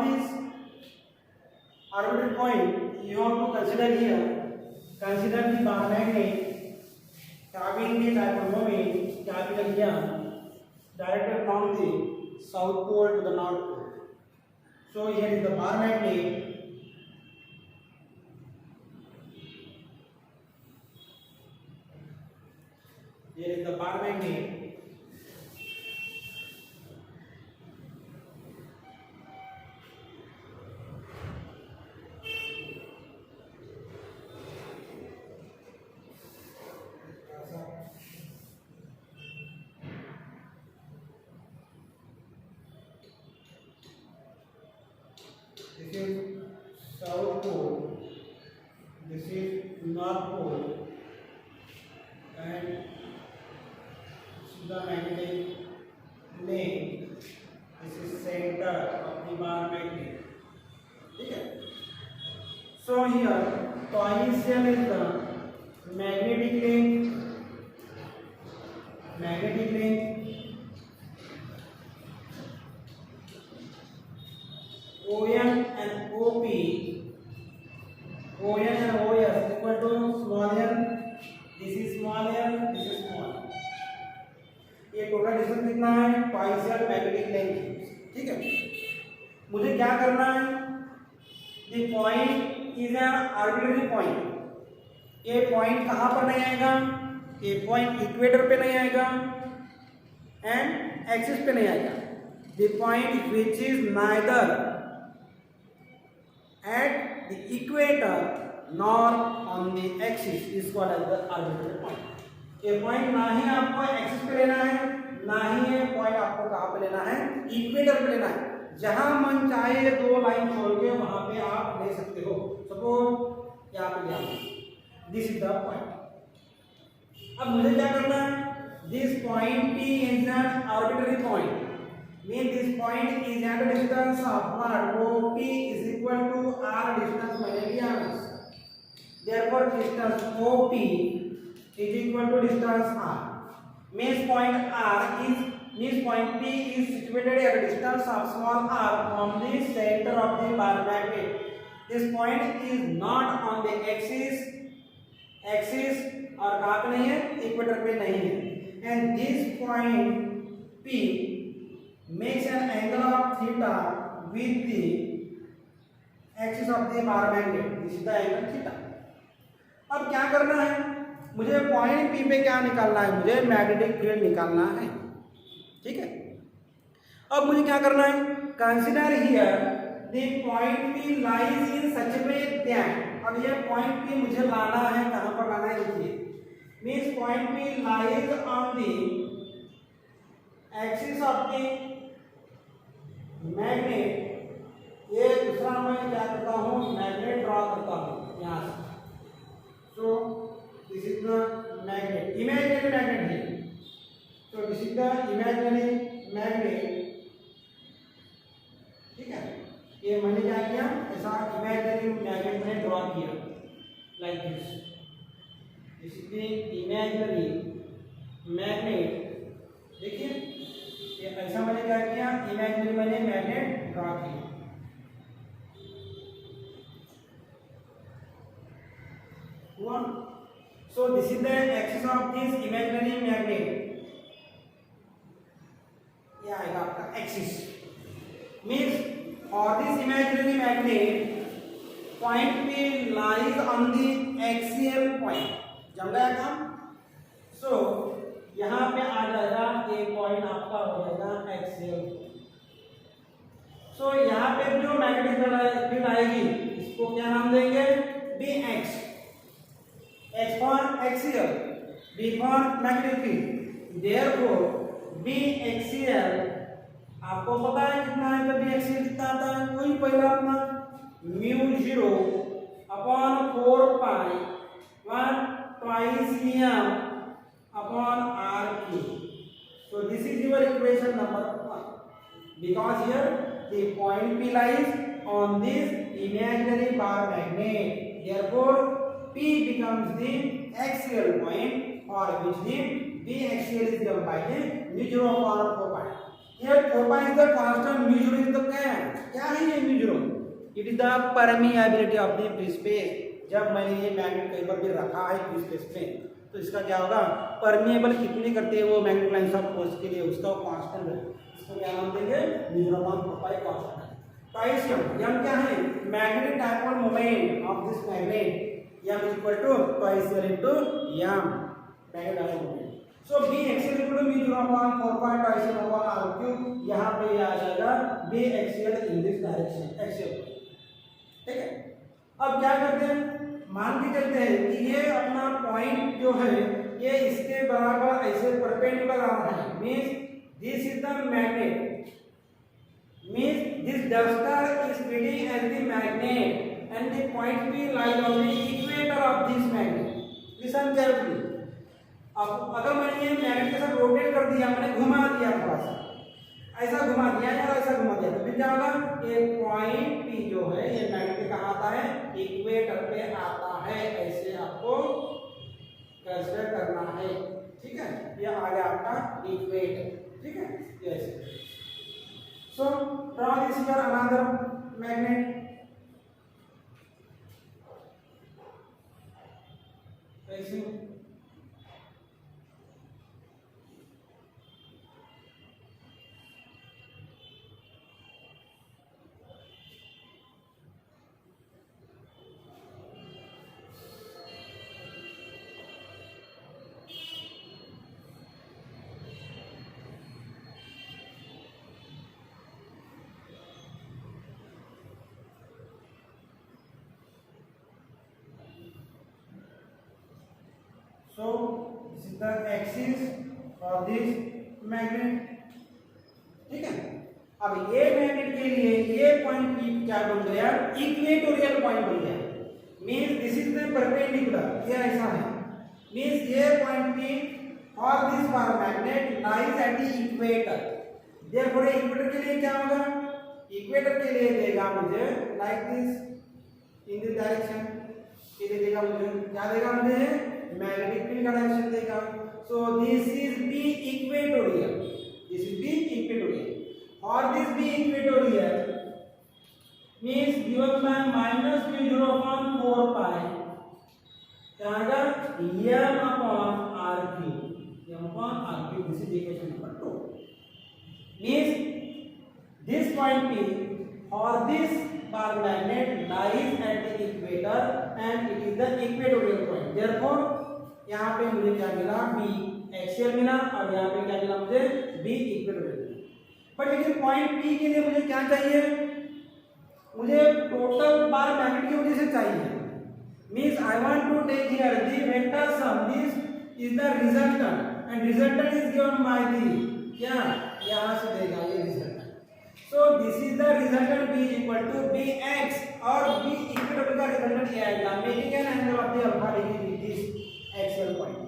this arbitrary point you have to consider here. Consider the bar magnet having the dipole moment capital M directed from the south pole to the north pole. So here is the bar magnet. Here is the bar magnet. This is south pole, this is north pole, and this is the magnetic lane. This is center of the bar magnet. Okay. So here coaxial is the magnetic lane. Magnetic lane. OM and OP, ON and OS equal to small n, this is small n, this is small. ये total distance कितना है पाइसियल magnetic length. ठीक है, मुझे क्या करना है, the point is an arbitrary point. ये पॉइंट कहाँ पर नहीं आएगा, ये पॉइंट इक्वेटर पे नहीं आएगा एंड एक्सिस पे नहीं आएगा. The point which is neither at the equator nor on the axis is called as the arbitrary point. ये पॉइंट ना ही आपको एक्सिस पे लेना है, ना ही ये पॉइंट आपको कहाँ पे लेना है, इक्वेटर पे लेना है. जहां मन चाहे दो लाइन छोड़ के वहां पे आप ले सकते हो. सपोज यहाँ पे लिया, दिस इज द पॉइंट. अब मुझे क्या करना है, this point P is an arbitrary point. Mean this point is at a distance of what? OP is equal to R distance मैंने लिया है. Therefore distance OP is equal to distance R. Means point P is situated at a distance of small r from the center of the bar magnet. This point is not on the axis और कहाँ पे नहीं है, equator पे नहीं है. And this point P makes an angle of theta with the axis of the bar magnet. This is the angle theta. अब क्या करना है, मुझे पॉइंट P पे क्या निकालना है, मुझे मैग्नेटिक फील्ड निकालना है. ठीक है, अब मुझे क्या करना है, consider here the point P lies in such way that. अब ये पॉइंट P मुझे लाना है, कहाँ पर लाना है, देखिए. Means point P lies on the axis of the magnet. ये दूसरा मैं क्या करता हूँ, मैग्नेट ड्रॉ करता हूँ यहाँ से. So this is the magnet, imaginary magnet है. So this is the imaginary magnet. ठीक है, ये मैंने क्या किया, ऐसा इमेजिनरी मैग्नेट मैंने ड्रॉ किया like this. This is the imaginary magnet. देखिए ये ऐसा मैंने क्या किया, इमेजिनरी मैंने मैग्नेट ड्रॉ किया. हुआ. सो this is the axis of this imaginary magnet. ये आएगा आपका एक्सिस. मीन्स और this imaginary magnet point P lies on the axial point. जम गया काम. सो यहाँ पे आ जाएगा, ये पॉइंट आपका हो जाएगा एक्सियल. सो यहाँ पे जो मैग्नेटिक फील्ड आएगी, इसको क्या नाम देंगे, Bx. X for axial, B for magnetic field. Therefore Baxial आपको पता है कितना है, तो Baxial कितना आता है, वही पहला अपना μ0 upon 4 pi 1 twice m upon r cube. So this is your equation number 1. Because here the point P lies on this imaginary bar magnet. Therefore P becomes the axial point, or which the B axial is given by the μ0 upon 4 pi. Here 4 pi is the constant, mu 0 is the क्या है ये mu 0? It is the permeability of the free space. जब मैंने ये magnet कहीं पर भी रखा है फ्री स्पेस में तो इसका क्या होगा, परमिएबल कितनी करती है वो मैग्नेटिक लाइंस ऑफ फोर्स के लिए, उसका कांस्टेंट है, इसको क्या नाम देंगे, mu 0 upon 4 pi कांस्टेंट है। ट्वाइस m क्या है, magnetic dipole moment of this magnet, m is equal to twice l into m magnetic dipole moment. So b axial equal to mu 0 upon 4 pi twice l upon r cube, यहाँ पे ये आ जाएगा b axial in this direction, axial, ठीक है। अब क्या करते हैं, मान के चलते हैं कि ये अपना पॉइंट जो है ये इसके बराबर ऐसे परपेंडिकुलर आ रहा है, means this is the magnet, means this duster is feeding at the magnet and the point P lies on the equator of this magnet. Listen carefully, अब अगर मैंने ये मैग्नेट के साथ रोटेट कर दिया, मैंने घुमा दिया, थोड़ा सा ऐसा घुमा दिया या ऐसा घुमा दिया, तो फिर क्या होगा, ये पॉइंट P जो है ये मैग्नेट कहाँ आता है, इक्वेटर पे आता है, ऐसे आपको कंसीडर करना है, ठीक है। ये आ गया आपका इक्वेटर, ठीक है, ये ऐसे। So draw this here another magnet, ऐसे so this is the axis of this magnet, ठीक है। अब ये मैग्नेट के लिए ये पॉइंट P क्या बन गया, इक्वेटोरियल पॉइंट बन गया, means this is the perpendicular, ये ऐसा है, मींस ये पॉइंट P और this bar magnet lies at the equator, therefore equator के लिए क्या होगा, इक्वेटर के लिए देगा मुझे like this in this direction, ये देगा मुझे क्या देगा, मुझे मैग्नेटिक फील्ड का डायरेक्शन देगा। So this is B equatorial, this is B equatorial, और this B equatorial means given by minus mu 0 upon 4 pi क्या आएगा, m upon r cube, m upon r cube, this is equation number 2, means this point P और this bar magnet lies at the equator and it is the equatorial point, therefore यहाँ पे मुझे क्या मिला, B axial मिला, और यहाँ पे क्या मिला मुझे, B equatorial मिला। बट लेकिन पॉइंट P के लिए मुझे क्या चाहिए, मुझे टोटल बार मैग्नेट की वजह से चाहिए, means I want to take here the vector sum, this is the resultant and resultant is given by the क्या, यहाँ से देगा ये resultant. So this is the resultant B is equal to Bx और B equatorial का resultant क्या आएगा, making an angle of the alpha degree with this axial point,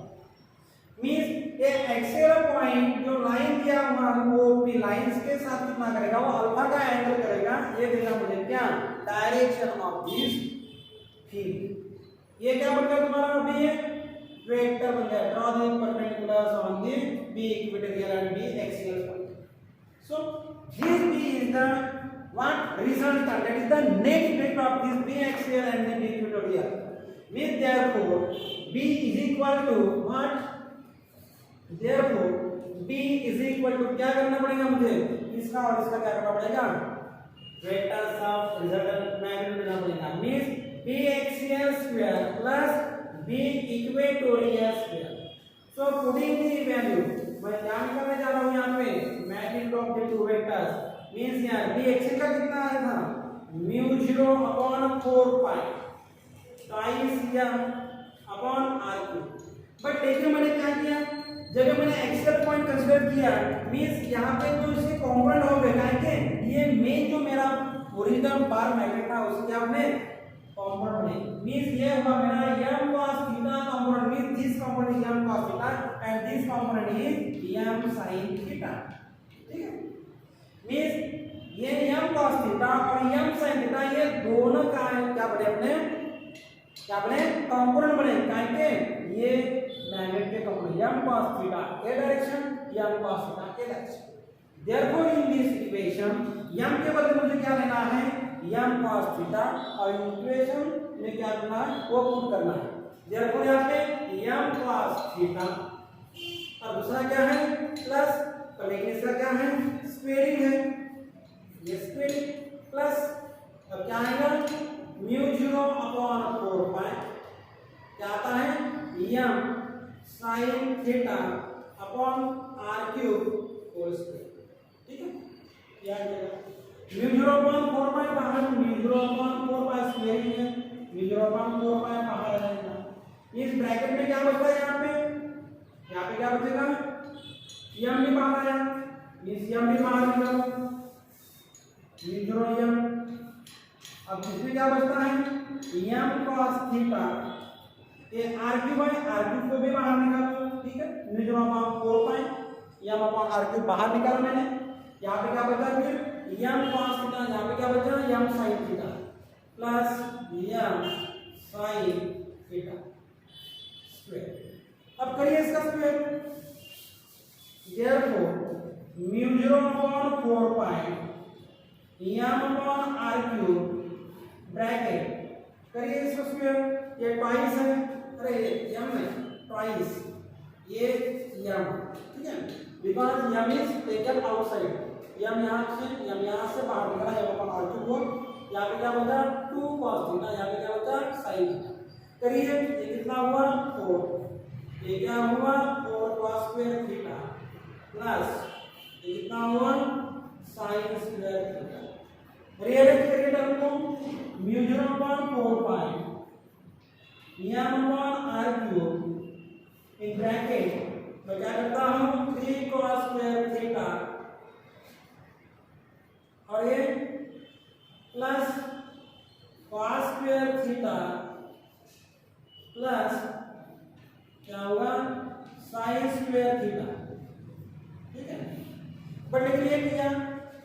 means ये axial point जो लाइन दिया हुआ है वो P लाइंस के साथ कितना करेगा, वो अल्फा का एंगल करेगा, ये देगा मुझे क्या, डायरेक्शन ऑफ दिस फील्ड। ये क्या बन गया तुम्हारा, अभी ये वेक्टर बन गया, draw the perpendiculars on the B equatorial and B axial point। So this B is the what resultant, that is the net effect of this B axial and the B equatorial, means therefore B is equal to what, therefore B is equal to क्या करना पड़ेगा मुझे, इसका और इसका क्या करना पड़ेगा, वेक्टर्स ऑफ रिजल्टेंट मैग्नेट लेना पड़ेगा, means B axial square plus B equatorial square। So putting the value, मैं जान करने जा रहा हूँ यहाँ पे magnet of the two vectors, means यहाँ B axial का कितना आया था, mu 0 upon 4 pi twice m upon r cube। But देखिए मैंने क्या किया, जब मैंने एक्सियल पॉइंट कंसीडर किया, मींस यहाँ पे जो इसके कंपोनेंट हो गए, क्या ये मेन जो मेरा ओरिजिनल बार मैग्नेट था उसके आपने कंपोनेंट बने, मींस ये हुआ मेरा m cos theta component, means this component is m cos theta and this component is m sin theta, ठीक है। मींस ये m cos थीटा और m sin थीटा ये दोनों का क्या बने, अपने क्या बने, कंपोनेंट बने, क्या ये मैग्नेट के component m cos theta A direction, m cos theta A direction, Therefore in this equation m के बदले मुझे क्या लेना है, m cos थीटा, और इक्वेशन में क्या करना है वो पुट करना है। Therefore यहाँ पे m cos थीटा और दूसरा क्या है प्लस, तो लेकिन इसका क्या है स्क्वेयरिंग है, ये स्क्वेयरिंग प्लस अब क्या आएगा म्यू 0 अपॉन 4 पाई क्या आता है m sin theta upon r cube whole square. ठीक है, याद रखिएगा म्यू 0 अपॉन 4 पाई बाहर, म्यू 0 अपॉन 4 पाई स्क्वायरिंग है, म्यू 0 अपॉन 4 पाई बाहर आ जाएगा। इस ब्रैकेट में क्या बचता है यहाँ पे क्या बचेगा m भी बाहर आया, इस m भी बाहर निकला म्यू 0 m। अब इसमें क्या बचता है m cos थीटा, ये r क्यूब है, r क्यूब को भी बाहर निकालो। ठीक है, mu 0 upon 4 pi m upon r cube बाहर निकाला मैंने। यहाँ पे क्या बचा फिर m cos थीटा, यहाँ पे क्या बचा m sin theta plus m sin theta square. अब करिए इसका square, therefore mu 0 upon 4 pi m upon r cube bracket करिए इसका स्क्वायर, ये ट्वाइस है, अरे ये m है ट्वाइस, ये m। ठीक है, because m is taken outside, m यहाँ से बाहर निकला, m अपॉन r क्यूब हो, यहाँ पे क्या बचा 2 cos थीटा, यहाँ पे क्या बचा sin थीटा। करिए ये कितना हुआ 4, ये क्या हुआ 4 cos स्क्वायर थीटा प्लस ये कितना हुआ sin स्क्वायर थीटा। रियलाइज करिए टर्म को, mu 0 upon 4 pi m upon r cube in bracket तो क्या करता हूँ 3 cos स्क्वायर थीटा और ये plus cos square theta plus क्या होगा sin स्क्वायर थीटा। ठीक है, बट लेकिन ये किया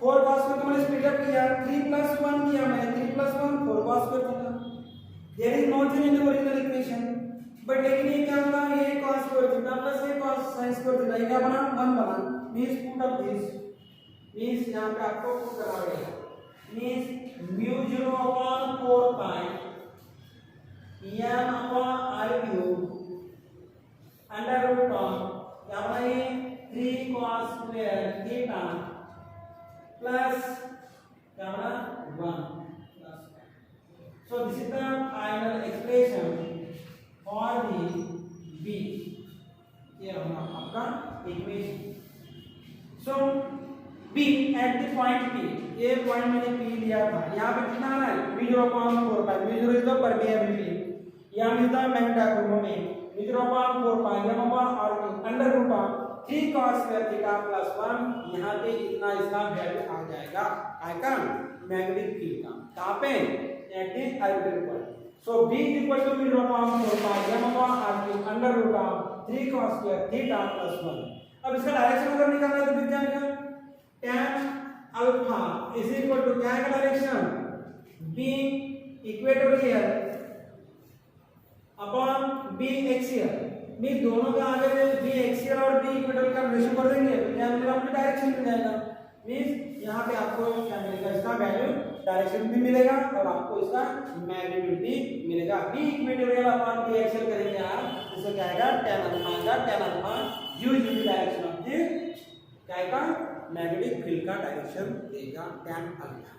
4 cos स्क्वायर को मैंने स्प्लिट अप किया, 3 प्लस 1 किया मैंने, 3 plus 1 4 cos square theta. There is no change in the original equation, but लेकिन ये क्या होगा ये cos स्क्वायर थीटा प्लस ये cos sin स्क्वायर थीटा, ये क्या बना 1 बना, means put up this, means यहां पे आपको पुट करना पड़ेगा, means mu 0 upon 4 pi m upon r cube under root of क्या बना ये 3 cos स्क्वायर थीटा प्लस क्या बना 1। So this is the final expression for the b, ये होगा आपका equation. So b at the point p, ये point मैंने p लिया था, यहाँ पे कितना आ रहा है mu 0 upon 4 pi, mu 0 is the permeability, यहाँ is the magnetic moment, mu 0 upon 4 pi m upon r cube under root of 3 cos square theta plus 1, यहाँ पे इतना इसका वैल्यू आ जाएगा काय का मैग्नेटिक फील्ड का, कहाँ पे at the arbitrary point. So b equal to mu 0 upon 4 pi m upon r cube under root of 3 cos square theta plus 1। अब इसका डायरेक्शन अगर निकालना है तो फिर क्या आएगा tan alpha is equal to क्या आएगा direction b equatorial upon b axial, mean दोनों का आगे में b एक्सियल और b इक्वेटोरियल का रेशियो कर देंगे तो क्या मिलेगा आपको डायरेक्शन मिल जाएगा, मींस यहाँ पे आपको क्या मिलेगा इसका वैल्यू डायरेक्शन भी मिलेगा और आपको इसका मैग्नीट्यूड भी मिलेगा। b equatorial upon b axial करेंगे आप, इससे क्या आएगा tan अल्फा आएगा, tan alpha use in the direction of the क्या का मैग्नेटिक फील्ड का डायरेक्शन देगा tan alpha,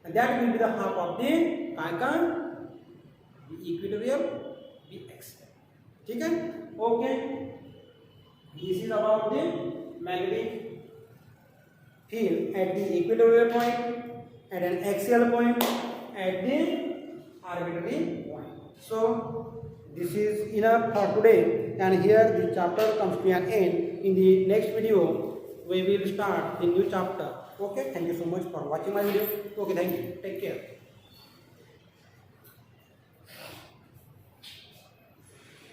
and that will be the half of the काय का इक्वेटोरियल b एक्सियल। ठीक है, okay, this is about the magnetic field at the equatorial point, at an axial point, at the arbitrary point. So this is enough for today, and here the chapter comes to an end. In the next video we will start a new chapter. Okay, thank you so much for watching my video. Okay, thank you, take care.